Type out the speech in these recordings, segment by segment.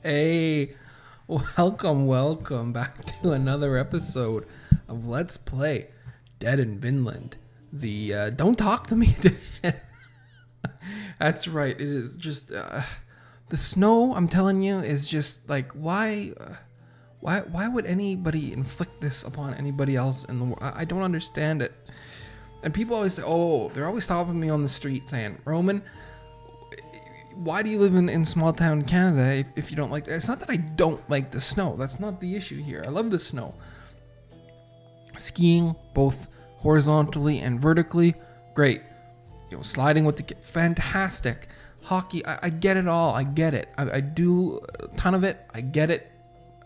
Hey, welcome back to another episode of Let's Play Dead in Vinland. The Don't Talk to Me edition. That's right, it is just, the snow, I'm telling you, is just like, why would anybody inflict this upon anybody else in the world? I don't understand it. And people always say, oh, they're always stopping me on the street saying, Roman, why do you live in small town Canada if you don't like it? It's not that I don't like the snow. That's not the issue here. I love the snow. Skiing, both horizontally and vertically, great. You know, sliding with the kid, fantastic. Hockey, I get it all. I get it. I do a ton of it. I get it.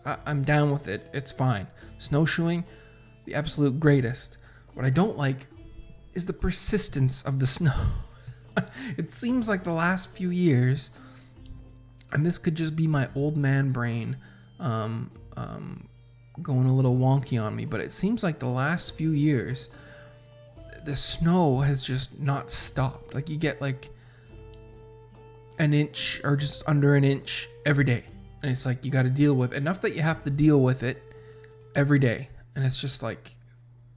I'm down with it. It's fine. Snowshoeing, the absolute greatest. What I don't like is the persistence of the snow. It seems like the last few years, and this could just be my old man brain going a little wonky on me, but it seems like the last few years, the snow has just not stopped. Like you get like an inch or just under an inch every day. And it's like you got to deal with enough that you have to deal with it every day. And it's just like,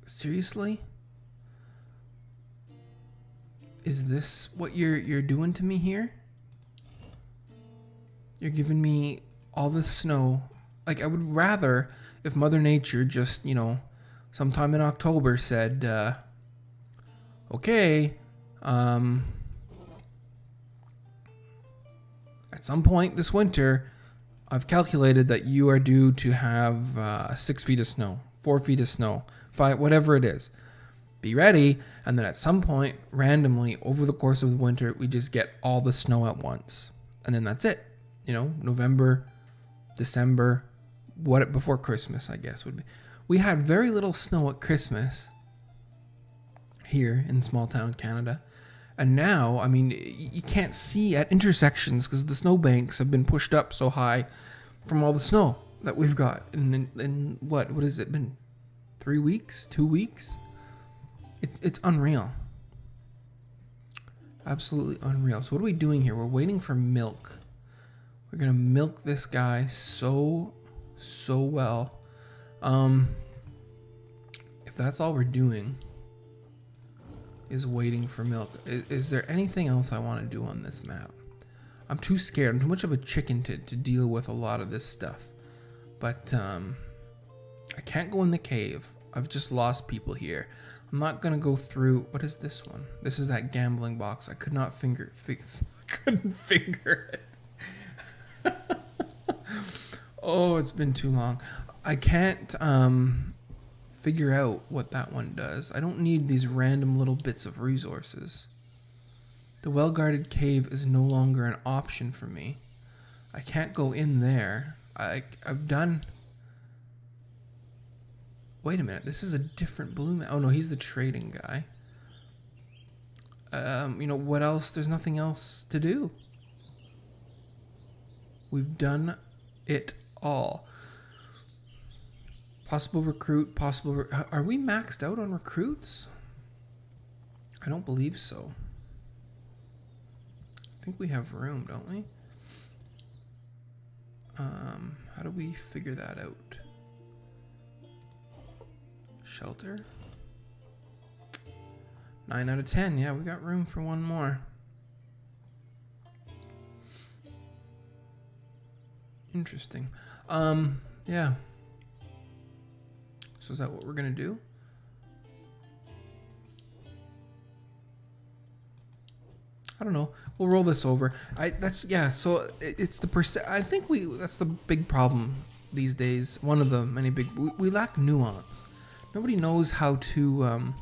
seriously? Is this what you're doing to me here? You're giving me all this snow. Like, I would rather if Mother Nature just, you know, sometime in October said, okay, at some point this winter, I've calculated that you are due to have 6 feet of snow, 4 feet of snow, 5, whatever it is. Be ready, and then at some point, randomly, over the course of the winter, we just get all the snow at once. And then that's it. You know, November, December, before Christmas, I guess, would be. We had very little snow at Christmas here in small town Canada. And now, I mean, you can't see at intersections because the snowbanks have been pushed up so high from all the snow that we've got. In what has it been? 3 weeks? 2 weeks? It's unreal. Absolutely unreal. So what are we doing here? We're waiting for milk. We're going to milk this guy so well. If that's all we're doing is waiting for milk. Is there anything else I want to do on this map? I'm too scared. I'm too much of a chicken to deal with a lot of this stuff. But I can't go in the cave. I've just lost people here. I'm not gonna go through. What is this one? This is that gambling box. I could not couldn't finger it. Oh, it's been too long. I can't figure out what that one does. I don't need these random little bits of resources. The well-guarded cave is no longer an option for me. I can't go in there. I've done. Wait a minute, this is a different blue man. Oh no, he's the trading guy. You know, what else? There's nothing else to do. We've done it all. Possible recruit, are we maxed out on recruits? I don't believe so. I think we have room, don't we? How do we figure that out? Shelter. 9 out of 10. Yeah, we got room for one more. Interesting. Yeah. So is that what we're gonna do? I don't know. We'll roll this over. So it's the I think that's the big problem these days. One of the many big. We lack nuance. Nobody knows how to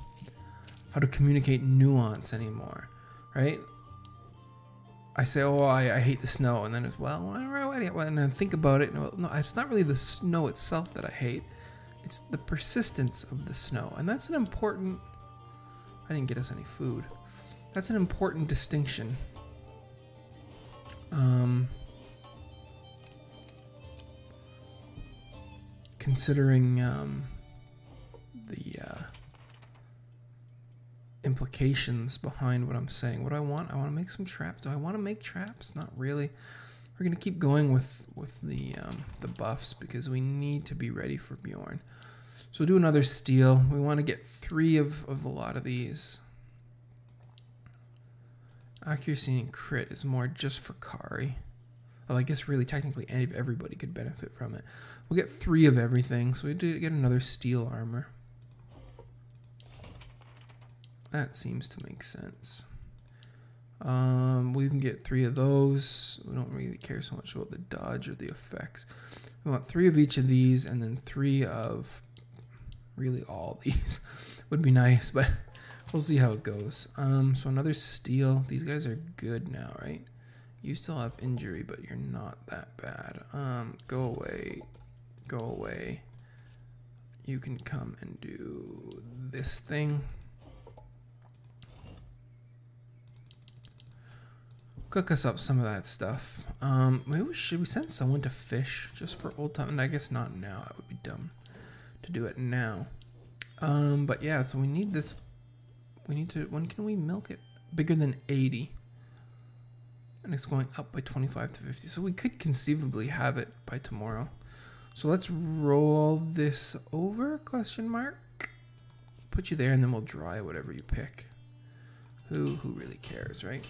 communicate nuance anymore, right? I say, oh, I hate the snow, and then it's, well, and I think about it, and no, it's not really the snow itself that I hate. It's the persistence of the snow, and that's an important. I didn't get us any food. That's an important distinction. Considering the implications behind what I'm saying. What do I want? I want to make some traps. Do I want to make traps? Not really. We're we're gonna keep going with the buffs because we need to be ready for Bjorn. So we'll do another steal. We want to get 3 of a lot of these. Accuracy and crit is more just for Kari. Well, I guess really technically everybody could benefit from it. We'll get 3 of everything, so we do get another steel armor. That seems to make sense. We can get 3 of those. We don't really care so much about the dodge or the effects. We want 3 of each of these, and then 3 of really all these would be nice, but we'll see how it goes. So another steel. These guys are good now, right? You still have injury, but you're not that bad. Go away. Go away. You can come and do this thing. Cook us up some of that stuff. Maybe should we send someone to fish just for old time? And I guess not now. That would be dumb to do it now. But yeah, so we need this. We need to. When can we milk it? Bigger than 80. And it's going up by 25 to 50. So we could conceivably have it by tomorrow. So let's roll this over, question mark. Put you there and then we'll dry whatever you pick. Who really cares, right?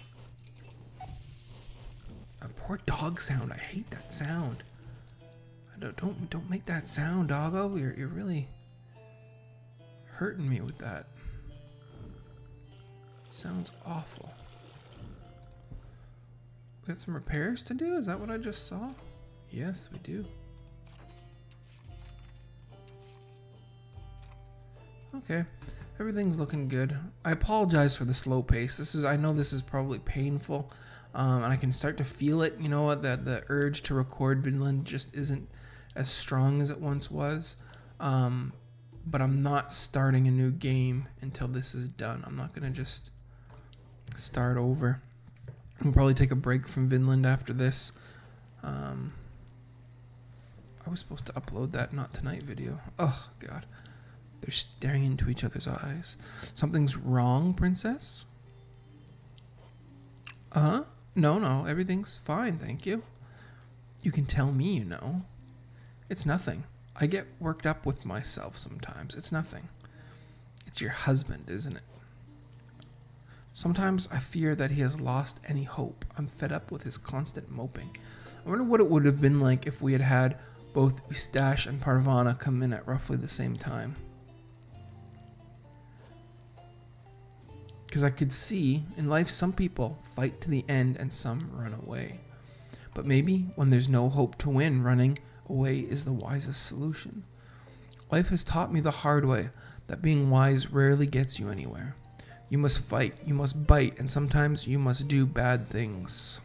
A poor dog sound. I hate that sound. Don't make that sound, doggo. You're really hurting me with that. Sounds awful. We got some repairs to do? Is that what I just saw? Yes, we do. Okay, everything's looking good. I apologize for the slow pace. I know this is probably painful, and I can start to feel it. You know what? The urge to record Vinland just isn't as strong as it once was. But I'm not starting a new game until this is done. I'm not gonna just start over. We'll probably take a break from Vinland after this. I was supposed to upload that Not Tonight video. Oh, God. They're staring into each other's eyes. Something's wrong, princess? No, everything's fine, thank you. You can tell me you know. It's nothing. I get worked up with myself sometimes. It's nothing. It's your husband, isn't it? Sometimes I fear that he has lost any hope. I'm fed up with his constant moping. I wonder what it would have been like if we had had both Eustache and Parvana come in at roughly the same time. Because I could see, in life, some people fight to the end and some run away. But maybe when there's no hope to win, running away is the wisest solution. Life has taught me the hard way that being wise rarely gets you anywhere. You must fight, you must bite, and sometimes you must do bad things.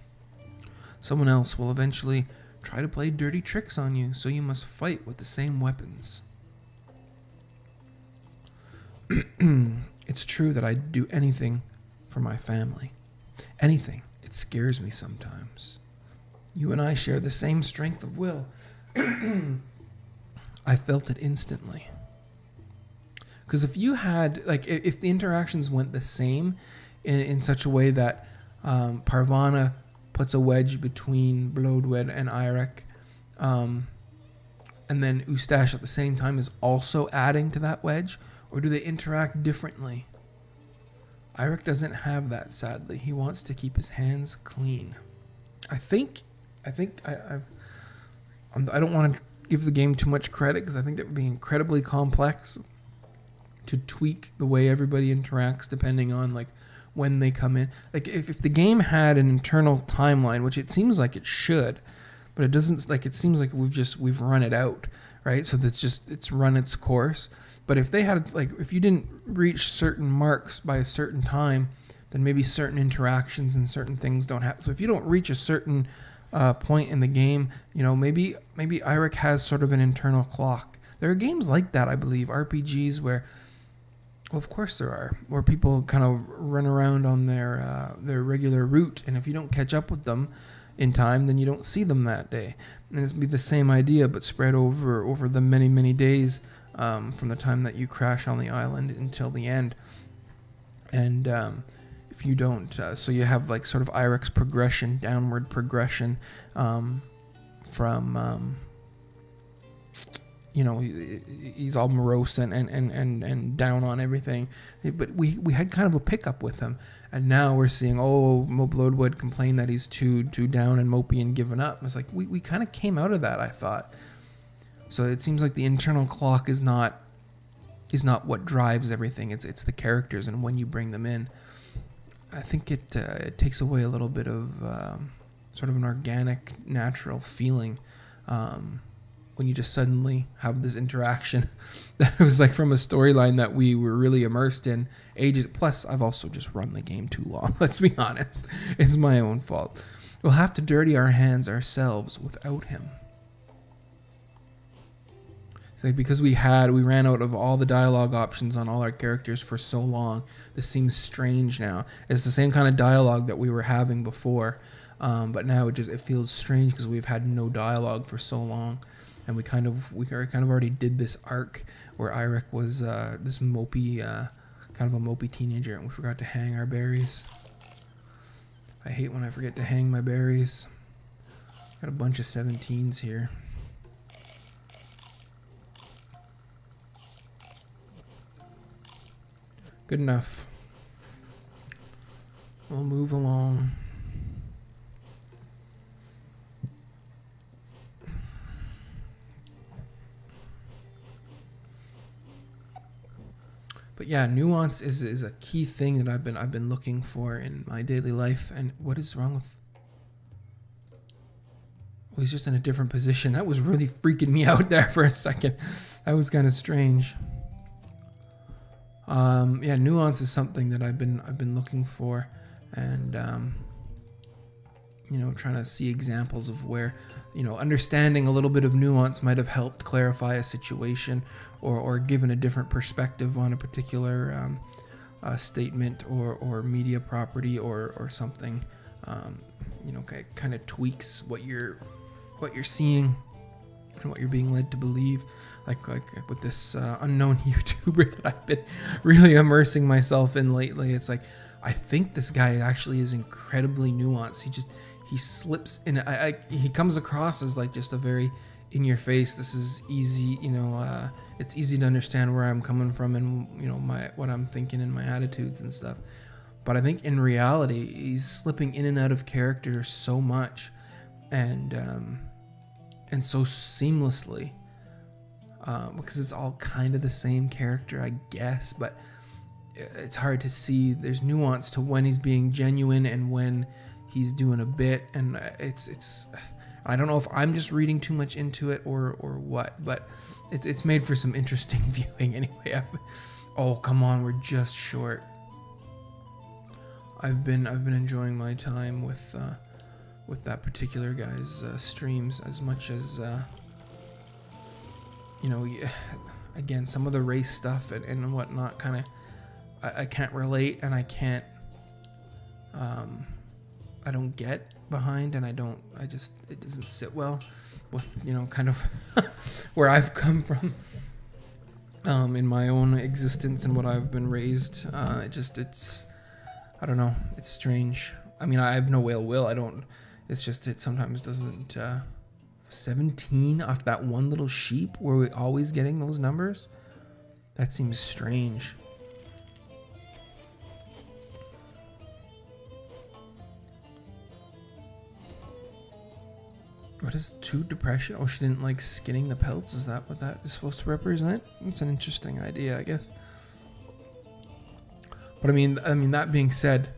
Someone else will eventually try to play dirty tricks on you, so you must fight with the same weapons. It's true that I'd do anything for my family. Anything. It scares me sometimes. You and I share the same strength of will. I felt it instantly. Because if you had, if the interactions went the same in such a way that Parvana puts a wedge between Blodwed and Eirik, and then Eustache at the same time is also adding to that wedge, or do they interact differently? Eirik doesn't have that, sadly. He wants to keep his hands clean. I don't want to give the game too much credit because I think that would be incredibly complex to tweak the way everybody interacts depending on when they come in. If the game had an internal timeline, which it seems like it should, but it doesn't. It seems like we've run it out, right? So it's run its course. But if they had if you didn't reach certain marks by a certain time, then maybe certain interactions and certain things don't happen. So if you don't reach a certain point in the game, maybe Eirik has sort of an internal clock. There are games like that, I believe, RPGs where, well, of course there are, where people kind of run around on their regular route, and if you don't catch up with them in time, then you don't see them that day. And it'd be the same idea, but spread over the many, many days from the time that you crash on the island until the end. And if you don't, so you have like sort of Eirik's progression, downward progression, from he's all morose and down on everything, but we had kind of a pickup with him, and now we're seeing Mope Loadwood complain that he's too down and mopey and given up. It's like we kind of came out of that, I thought. So it seems like the internal clock is not what drives everything. It's the characters, and when you bring them in, I think it takes away a little bit of sort of an organic, natural feeling when you just suddenly have this interaction that was like from a storyline that we were really immersed in ages. Plus, I've also just run the game too long. Let's be honest. It's my own fault. We'll have to dirty our hands ourselves without him. It's like because we ran out of all the dialogue options on all our characters for so long, this seems strange now. It's the same kind of dialogue that we were having before, but now it feels strange because we've had no dialogue for so long, and we kind of already did this arc where Eirik was this mopey, kind of a mopey teenager, and we forgot to hang our berries. I hate when I forget to hang my berries. Got a bunch of 17s here. Good enough. We'll move along. But yeah, nuance is a key thing that I've been looking for in my daily life. And what is wrong with? Well, he's just in a different position. That was really freaking me out there for a second. That was kind of strange. Yeah, nuance is something that I've been looking for, and trying to see examples of where, understanding a little bit of nuance might have helped clarify a situation, or given a different perspective on a particular statement or media property or something. Kind of tweaks what you're seeing and what you're being led to believe. Like with this unknown YouTuber that I've been really immersing myself in lately. It's like, I think this guy actually is incredibly nuanced. He slips in. He comes across as like just a very in your face. This is easy, it's easy to understand where I'm coming from and what I'm thinking and my attitudes and stuff. But I think in reality, he's slipping in and out of character so much, and so seamlessly. Because it's all kind of the same character, I guess, but it's hard to see. There's nuance to when he's being genuine and when he's doing a bit, and it's I don't know if I'm just reading too much into it or what, but it's made for some interesting viewing anyway. Oh, come on, we're just short. I've been enjoying my time with that particular guy's streams as much as again, some of the race stuff and whatnot kind of I can't relate, and I can't I don't get behind, and it doesn't sit well with kind of where I've come from in my own existence and what I've been raised. It's I don't know, it's strange. I mean, I have no ill will. It sometimes doesn't 17 off that one little sheep. Were we always getting those numbers? That seems strange. What is 2 depression? Oh, she didn't like skinning the pelts. Is that what that is supposed to represent? It's an interesting idea, I guess. But I mean that being said,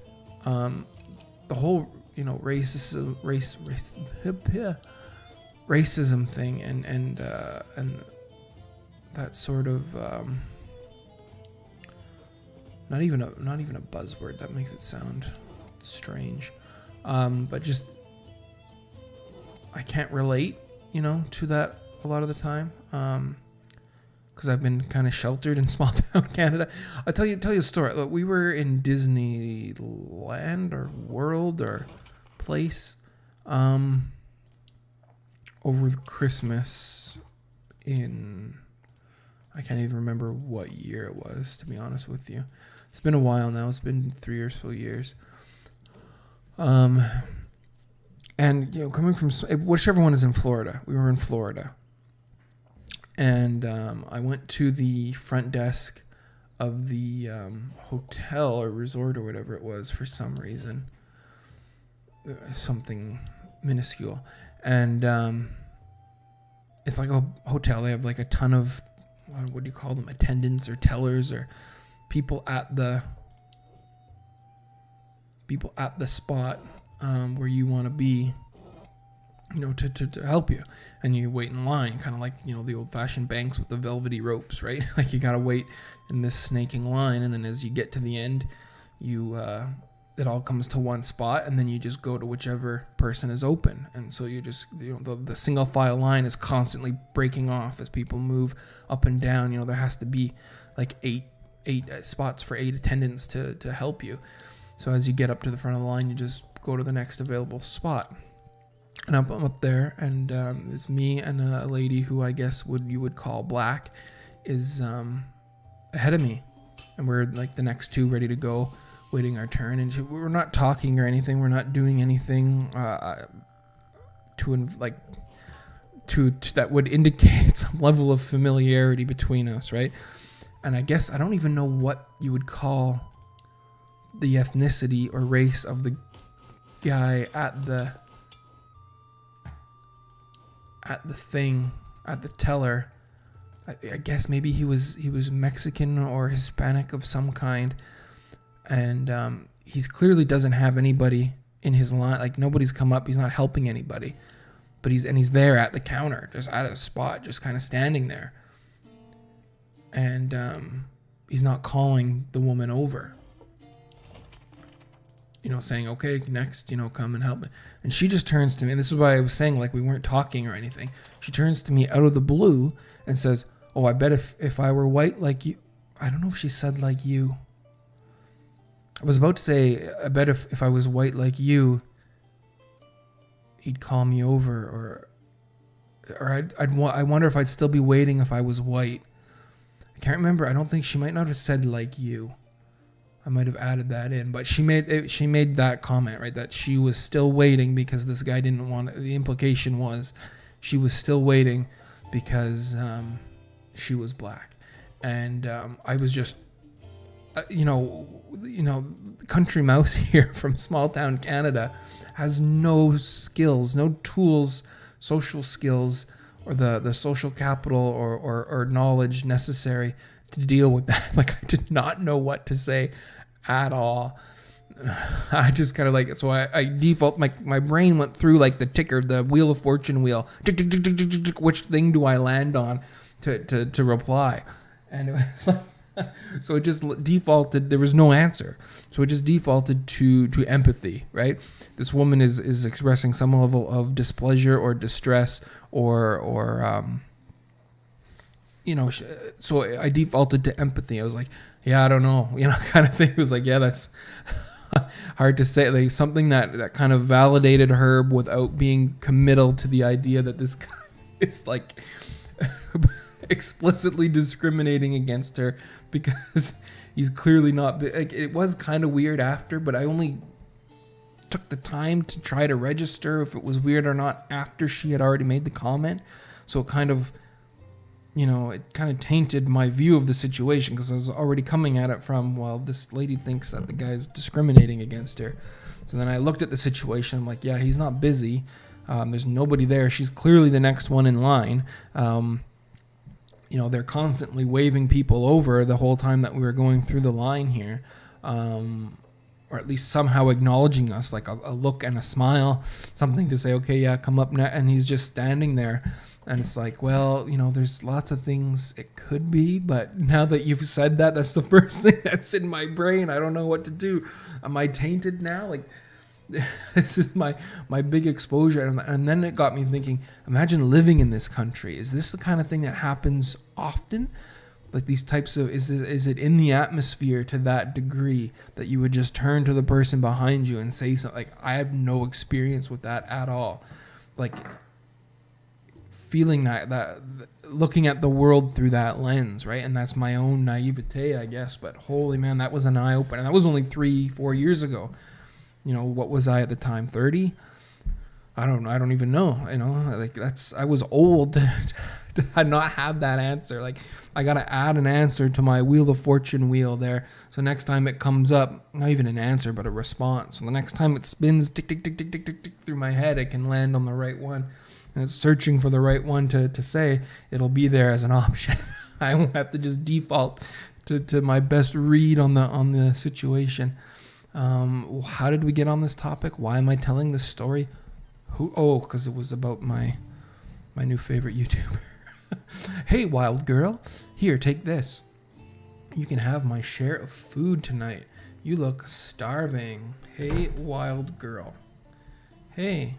the whole racism thing and that sort of not even a buzzword, that makes it sound strange, but just I can't relate to that a lot of the time, because I've been kind of sheltered in small town Canada. I'll tell you a story. Look, we were in Disneyland or World or place over Christmas in, I can't even remember what year it was, to be honest with you. It's been a while now. It's been 3 or so years. And, coming from whichever one is in Florida, we were in Florida. And I went to the front desk of the hotel or resort or whatever it was for some reason. Something minuscule. And it's like a hotel. They have like a ton of, what do you call them, attendants or tellers or people at the spot where you want to be, to help you. And you wait in line, kind of like, the old-fashioned banks with the velvety ropes, right? Like you got to wait in this snaking line, and then as you get to the end, it all comes to one spot, and then you just go to whichever person is open. And so you just, the single file line is constantly breaking off as people move up and down. There has to be like eight spots for 8 attendants to help you. So as you get up to the front of the line, you just go to the next available spot. And I'm up there, and it's me and a lady who I guess you would call black is ahead of me, and we're like the next two ready to go, waiting our turn. And we're not talking or anything. We're not doing anything to that would indicate some level of familiarity between us, right? And I guess I don't even know what you would call the ethnicity or race of the guy at the teller. I guess maybe he was Mexican or Hispanic of some kind, and he's clearly doesn't have anybody in his line. Like nobody's come up. He's not helping anybody, but he's there at the counter, just at a spot, just kind of standing there, and he's not calling the woman over. Saying, okay, next, come and help me. And she just turns to me, and this is why I was saying, like, we weren't talking or anything. She turns to me out of the blue and says, oh, I bet if I were white like you, I don't know if she said like you. I was about to say, I bet if I was white like you, he'd call me over, or I wonder if I'd still be waiting if I was white. I can't remember. I don't think she might not have said like you. I might have added that in, but she made that comment, right? That she was still waiting because this guy didn't want it. The implication was she was still waiting because she was black, and I was just, country mouse here from small town Canada has no skills, no tools, social skills, or the social capital or knowledge necessary to deal with that. Like I did not know what to say at all. I just kind of like, so I default, my brain went through like the ticker, the Wheel of Fortune wheel, tick, tick, tick, tick, tick, tick, tick, which thing do I land on to reply? And it was like, so it just defaulted, there was no answer. So it just defaulted to empathy, right? This woman is expressing some level of displeasure or distress or so I defaulted to empathy. I was like, yeah, I don't know, kind of thing. It was like, yeah, that's hard to say. Like something that kind of validated her without being committal to the idea that this guy is like explicitly discriminating against her because he's clearly not. Like, it was kind of weird after, but I only took the time to try to register if it was weird or not after she had already made the comment. So it kind of tainted my view of the situation because I was already coming at it from, well, this lady thinks that the guy's discriminating against her. So then I looked at the situation. I'm like, yeah, he's not busy. There's nobody there. She's clearly the next one in line. They're constantly waving people over the whole time that we were going through the line here. Or at least somehow acknowledging us, like a look and a smile, something to say, okay, yeah, come up now. And he's just standing there. And it's like, well, there's lots of things it could be, but now that you've said that, that's the first thing that's in my brain. I don't know what to do. Am I tainted now? Like, this is my big exposure. And then it got me thinking, imagine living in this country. Is this the kind of thing that happens often? Like these types of, is it in the atmosphere to that degree that you would just turn to the person behind you and say something? Like, I have no experience with that at all. Like, feeling that looking at the world through that lens, right? And that's my own naivete, I guess. But holy man, that was an eye opener. That was only 3-4 years ago. You know, what was I at the time? 30? I don't even know. You know, like I was old to not have that answer. Like I gotta add an answer to my Wheel of Fortune wheel there. So next time it comes up, not even an answer, but a response. So the next time it spins tick tick tick tick tick tick tick through my head, it can land on the right one. And it's searching for the right one to say. It'll be there as an option. I won't have to just default to my best read on the situation. How did we get on this topic? Why am I telling this story? Because it was about my new favorite YouTuber. Hey, wild girl. Here, take this. You can have my share of food tonight. You look starving. Hey, wild girl. Hey,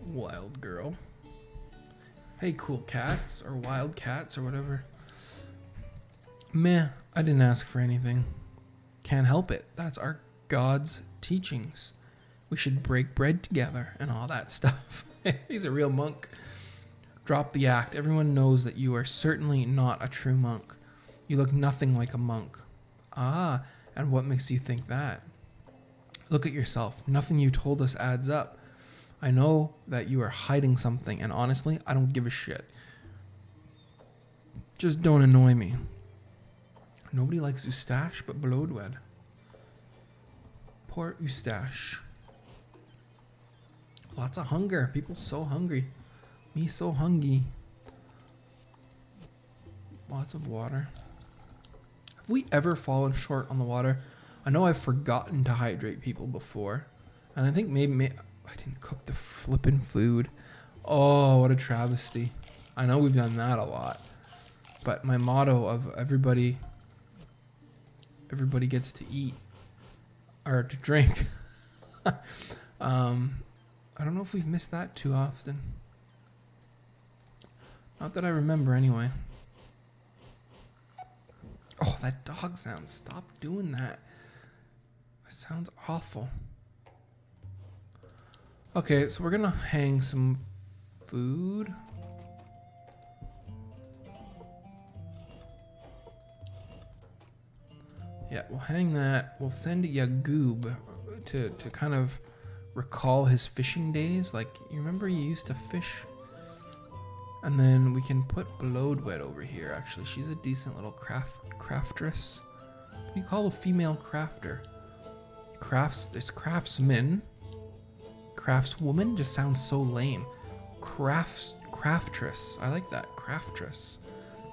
wild girl. Hey, cool cats or wild cats or whatever. Meh, I didn't ask for anything. Can't help it. That's our God's teachings. We should break bread together and all that stuff. He's a real monk. Drop the act. Everyone knows that you are certainly not a true monk. You look nothing like a monk. Ah, and what makes you think that? Look at yourself. Nothing you told us adds up. I know that you are hiding something, and honestly, I don't give a shit. Just don't annoy me. Nobody likes Eustache but Bloodwed. Poor Eustache. Lots of hunger. People so hungry. Me so hungry. Lots of water. Have we ever fallen short on the water? I know I've forgotten to hydrate people before. And I think maybe I didn't cook the flippin' food. Oh, what a travesty. I know we've done that a lot. But my motto of everybody gets to eat or to drink. I don't know if we've missed that too often. Not that I remember anyway. Oh, that dog sound. Stop doing that. That sounds awful. Okay, so we're gonna hang some food. Yeah, we'll hang that. We'll send Yagoob to kind of recall his fishing days. Like, you remember you used to fish? And then we can put Bloodwed over here, actually. She's a decent little craftress. What do you call a female crafter? It's craftsman. Craftswoman just sounds so lame. Craftress. I like that. Craftress.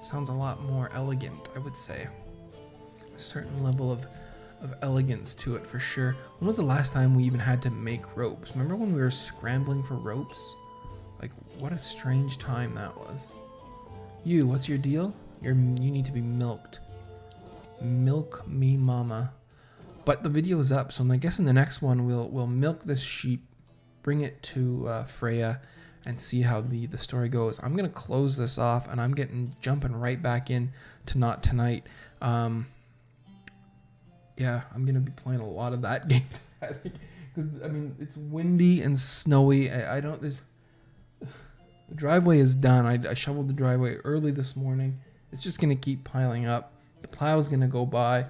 Sounds a lot more elegant, I would say. A certain level of elegance to it, for sure. When was the last time we even had to make ropes? Remember when we were scrambling for ropes? Like, what a strange time that was. You, what's your deal? You need to be milked. Milk me, mama. But the video's up, so I guess in the next one we'll milk this sheep, bring it to Freya, and see how the story goes. I'm gonna close this off, and I'm jumping right back in to Not Tonight. Yeah, I'm gonna be playing a lot of that game. I think, because I mean it's windy and snowy. The driveway is done. I shoveled the driveway early this morning. It's just gonna keep piling up. The plow's gonna go by.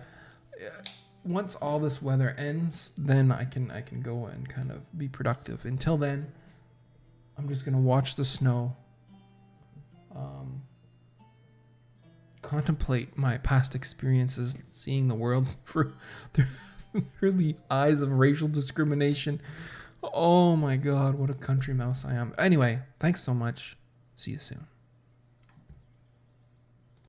Once all this weather ends, then I can go and kind of be productive. Until then, I'm just gonna watch the snow. Contemplate my past experiences, seeing the world through the eyes of racial discrimination. Oh my God, what a country mouse I am. Anyway, thanks so much. See you soon.